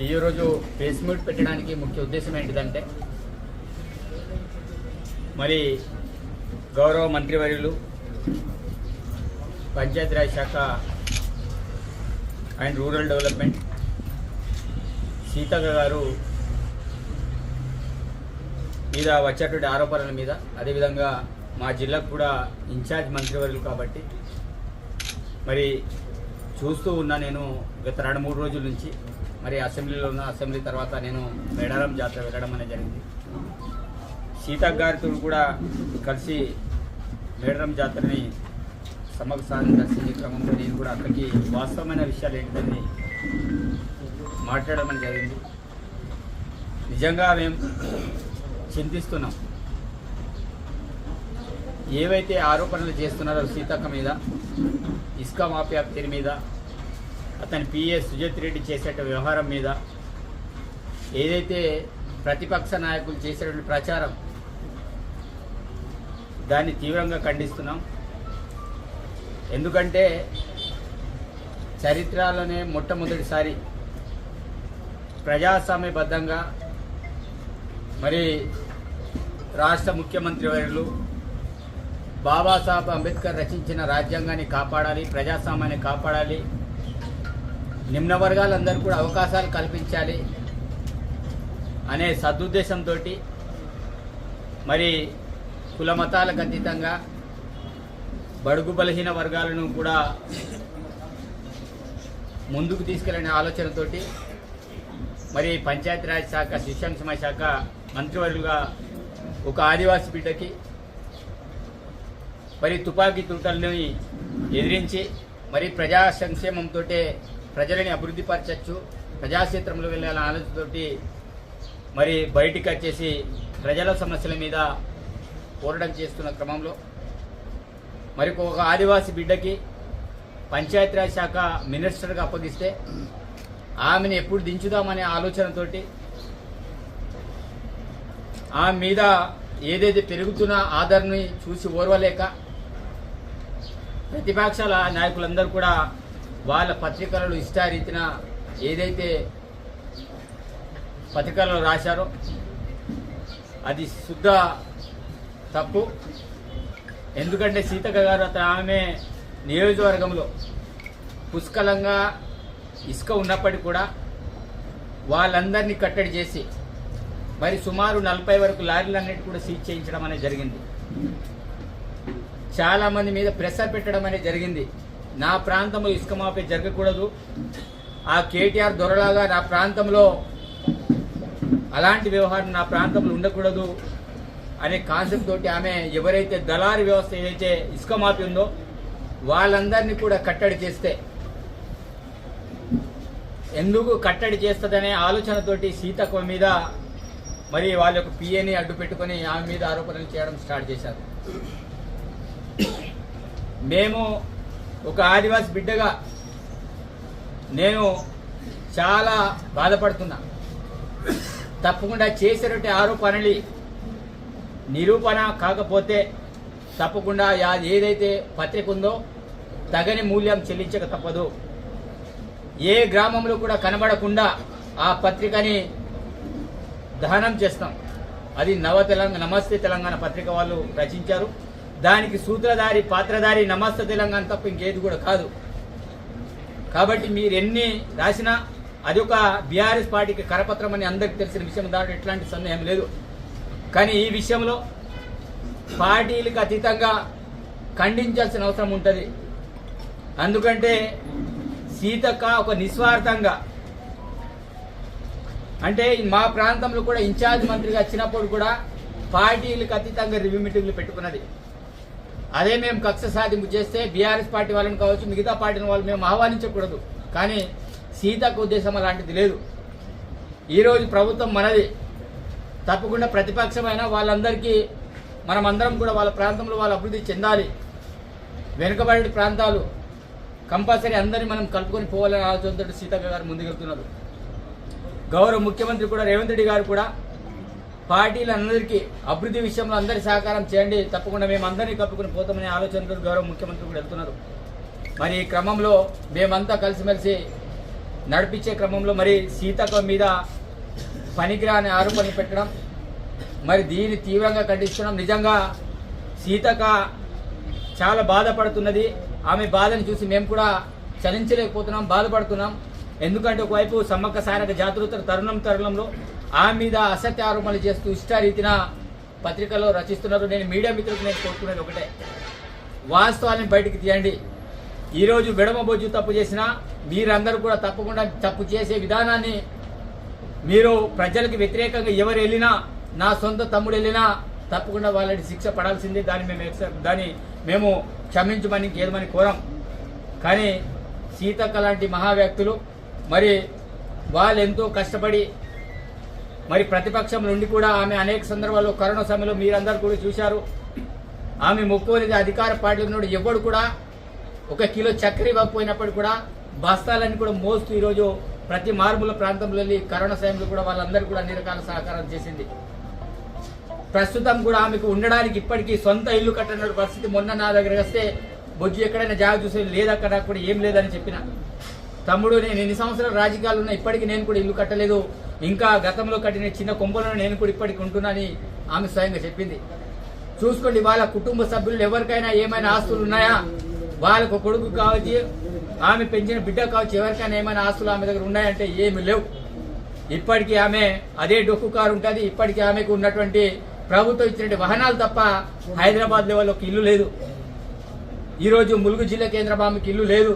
ఈరోజు press meet పెట్టడానికి ముఖ్య ఉద్దేశం ఏంటిదంటే మరి గౌరవ మంత్రివర్యులు పంచాయతీరాజ్ శాఖ అండ్ రూరల్ డెవలప్మెంట్ సీతక్క గారు మీద వచ్చేటువంటి ఆరోపణల మీద అదేవిధంగా మా జిల్లాకు కూడా ఇన్ఛార్జ్ మంత్రివర్యులు కాబట్టి మరి చూస్తూ ఉన్నా నేను గత 2-3 రోజుల నుంచి మరి అసెంబ్లీలో ఉన్న అసెంబ్లీ తర్వాత నేను మేడారం జాతర వెళ్ళడం అనేది జరిగింది. సీతక్క గారితో కూడా కలిసి మేడారం జాతరని సమగ్రసాన్ని దర్శించే క్రమంలో నేను కూడా అక్కడికి వాస్తవమైన విషయాలు ఏంటని మాట్లాడడం అనేది జరిగింది. నిజంగా మేము చింతిస్తున్నాం. ఏవైతే ఆరోపణలు చేస్తున్నారో సీతక్క మీద, ఇసుక మాఫియా పేరు మీద, అతని పిఏ సుజిత్ రెడ్డి చేసే వ్యవహారం మీద, ఏదైతే ప్రతిపక్ష నాయకులు చేసేటువంటి ప్రచారం, దాన్ని తీవ్రంగా ఖండిస్తున్నాం. ఎందుకంటే చరిత్రలోనే మొట్టమొదటిసారి ప్రజాస్వామ్యబద్ధంగా మరి రాష్ట్ర ముఖ్యమంత్రి వర్యులు బాబాసాహెబ్ అంబేద్కర్ రచించిన రాజ్యాంగాన్ని కాపాడాలి, ప్రజాస్వామ్యాన్ని కాపాడాలి, నిమ్న వర్గాలందరూ కూడా అవకాశాలు కల్పించాలి అనే సదుద్దేశంతో మరి కుల మతాలకు అతీతంగా బడుగు బలహీన వర్గాలను కూడా ముందుకు తీసుకెళ్లనే ఆలోచనతోటి మరి పంచాయతీరాజ్ శాఖ, శిశు సంక్షేమ శాఖ మంత్రివర్యులుగా ఒక ఆదివాసీ బిడ్డకి మరి తుపాకీ తూటల్ని ఎదిరించి మరి ప్రజా సంక్షేమంతో ప్రజలని అభివృద్ధి పరచచ్చు, ప్రజాక్షేత్రంలో వెళ్ళాలనే ఆలోచనతోటి మరి బయటికి వచ్చేసి ప్రజల సమస్యల మీద పోరాటం చేస్తున్న క్రమంలో మరి ఒక ఆదివాసీ బిడ్డకి పంచాయతీరాజ్ శాఖ మినిస్టర్గా అప్పగిస్తే ఆమెను ఎప్పుడు దించుదామనే ఆలోచనతోటి ఆమె మీద ఏదైతే పెరుగుతున్న ఆదరణని చూసి ఓర్వలేక ప్రతిపక్షాల నాయకులందరూ కూడా వాళ్ళ పత్రికలలో ఇష్టారీతిన ఏదైతే పత్రికలలో రాశారో అది శుద్ధ తప్పు. ఎందుకంటే సీతక్క గారు ఆమె నియోజకవర్గంలో పుష్కలంగా ఇసుక ఉన్నప్పటికీ కూడా వాళ్ళందరినీ కట్టడి చేసి మరి సుమారు 40 వరకు లారీలన్నిటి కూడా సీజ్ చేయించడం అనేది జరిగింది. చాలామంది మీద ప్రెషర్ పెట్టడం అనేది జరిగింది. నా ప్రాంతంలో ఇసుక మాఫీ జరగకూడదు, ఆ కేటీఆర్ దొరలాగా నా ప్రాంతంలో అలాంటి వ్యవహారం నా ప్రాంతంలో ఉండకూడదు అనే కాన్సెప్ట్ తోటి ఆమె ఎవరైతే దళారీ వ్యవస్థ ఏదైతే ఇసుక మాఫీ ఉందో వాళ్ళందరినీ కూడా కట్టడి చేస్తే, ఎందుకు కట్టడి చేస్తుందనే ఆలోచనతోటి సీతక్క మీద మరి వాళ్ళ యొక్క పిఏని అడ్డు పెట్టుకుని ఆమె మీద ఆరోపణలు చేయడం స్టార్ట్ చేశారు. మేము ఒక ఆదివాసి బిడ్డగా నేను చాలా బాధపడుతున్నా. తప్పకుండా చేసేటువంటి ఆరోపణలు నిరూపణ కాకపోతే తప్పకుండా ఏదైతే పత్రిక ఉందో తగని మూల్యం చెల్లించక తప్పదు. ఏ గ్రామంలో కూడా కనబడకుండా ఆ పత్రికని దహనం చేస్తాం. అది నమస్తే తెలంగాణ పత్రిక వాళ్ళు రచించారు. దానికి సూత్రధారి, పాత్రధారి నమస్తే తెలంగాణ తప్ప ఇంకేది కూడా కాదు. కాబట్టి మీరు ఎన్ని రాసినా అది ఒక బీఆర్ఎస్ పార్టీకి కరపత్రం అని అందరికీ తెలిసిన విషయం, దాంట్లో ఎట్లాంటి సందేహం లేదు. కానీ ఈ విషయంలో పార్టీలకు అతీతంగా ఖండించాల్సిన అవసరం ఉంటుంది. ఎందుకంటే సీతక్క ఒక నిస్వార్థంగా, అంటే మా ప్రాంతంలో కూడా ఇన్ఛార్జ్ మంత్రిగా వచ్చినప్పుడు కూడా పార్టీలకు అతీతంగా రివ్యూ మీటింగ్లు పెట్టుకున్నది. అదే మేము కక్ష సాధింపు చేస్తే బీఆర్ఎస్ పార్టీ వాళ్ళని కావచ్చు, మిగతా పార్టీల వాళ్ళు మేము ఆహ్వానించకూడదు. కానీ సీతక్క ఉద్దేశం అలాంటిది లేదు. ఈరోజు ప్రభుత్వం మనది, తప్పకుండా ప్రతిపక్షమైన వాళ్ళందరికీ మనమందరం కూడా వాళ్ళ ప్రాంతంలో వాళ్ళ అభివృద్ధి చెందాలి. వెనుకబడి ప్రాంతాలు కంపల్సరీ అందరినీ మనం కలుపుకొని పోవాలని ఆలోచనతో సీతక్క గారు ముందుకెళ్తున్నారు. గౌరవ ముఖ్యమంత్రి కూడా రేవంత్ రెడ్డి గారు కూడా పార్టీలందరికీ అభివృద్ధి విషయంలో అందరి సహకారం చేయండి, తప్పకుండా మేము అందరినీ కప్పుకుని పోతామనే ఆలోచనతో గౌరవ ముఖ్యమంత్రి కూడా వెళ్తున్నారు. మరి ఈ క్రమంలో మేమంతా కలిసిమెలిసి నడిపించే క్రమంలో మరి సీతక్క మీద పనికిరాని ఆరోపణలు పెట్టడం, మరి దీన్ని తీవ్రంగా ఖండిస్తున్నాం. నిజంగా సీతక్క చాలా బాధపడుతున్నది. ఆమె బాధను చూసి మేము కూడా చలించలేకపోతున్నాం, బాధపడుతున్నాం. ఎందుకంటే ఒకవైపు సమ్మక్క సారక జాతృతర తరుణంలో ఆమె మీద అసత్య ఆరోపణలు చేస్తూ ఇష్టారీతిన పత్రికల్లో రచిస్తున్నారు. నేను మీడియా మిత్రులకు నేను కోరుకునేది ఒకటే, వాస్తవాన్ని బయటికి తీయండి. ఈరోజు విడమ బొజ్జు తప్పు చేసినా మీరందరూ కూడా తప్పకుండా తప్పు చేసే విధానాన్ని మీరు ప్రజలకు వ్యతిరేకంగా ఎవరు వెళ్ళినా, నా సొంత తమ్ముడు వెళ్ళినా తప్పకుండా వాళ్ళని శిక్ష పడాల్సిందే. దాన్ని మేము క్షమించమని కేదమని కోరం. కానీ సీతక్క లాంటి మహా వ్యక్తులు మరి వాళ్ళు ఎంతో కష్టపడి మరి ప్రతిపక్షం నుండి కూడా ఆమె అనేక సందర్భాల్లో కరోనా సమయంలో మీరందరూ కూడా చూశారు. ఆమె మొక్కువనేది అధికార పార్టీలో నుండి ఎవడు కూడా 1 కిలో చక్కెర ఇవ్వకపోయినప్పుడు కూడా బస్తాలన్నీ కూడా మోస్తూ ఈరోజు ప్రతి మారుమూల ప్రాంతంలో వెళ్ళి కరోనా సమయంలో కూడా వాళ్ళందరూ కూడా అన్ని రకాల సహకారం చేసింది. ప్రస్తుతం కూడా ఆమెకు ఉండడానికి ఇప్పటికీ సొంత ఇల్లు కట్టన పరిస్థితి. మొన్న నా దగ్గర వస్తే బొజ్జు ఎక్కడైనా జాగ చూసే లేదక్కడ కూడా ఏం లేదని చెప్పిన. తమ్ముడు, నేను ఎన్ని సంవత్సరాలు రాజకీయాలు ఉన్నా ఇప్పటికీ నేను కూడా ఇల్లు కట్టలేదు, ఇంకా గతంలో కట్టిన చిన్న కొంపలను నేను కూడా ఇప్పటికి ఉంటున్నానని ఆమె స్వయంగా చెప్పింది. చూసుకోండి, వాళ్ళ కుటుంబ సభ్యులు ఎవరికైనా ఏమైనా ఆస్తులు ఉన్నాయా? వాళ్ళకు కొడుకు కావచ్చు, ఆమె పెంచిన బిడ్డ కావచ్చు, ఎవరికైనా ఏమైనా ఆస్తులు ఆమె దగ్గర ఉన్నాయంటే ఏమి లేవు. ఇప్పటికీ ఆమె అదే డొక్కు కారు ఉంటుంది. ఇప్పటికీ ఆమెకు ఉన్నటువంటి ప్రభుత్వం ఇచ్చినటువంటి వాహనాలు తప్ప హైదరాబాద్ లెవెల్లో ఒక ఇల్లు లేదు. ఈరోజు ములుగు జిల్లా కేంద్రం ఆమెకి ఇల్లు లేదు.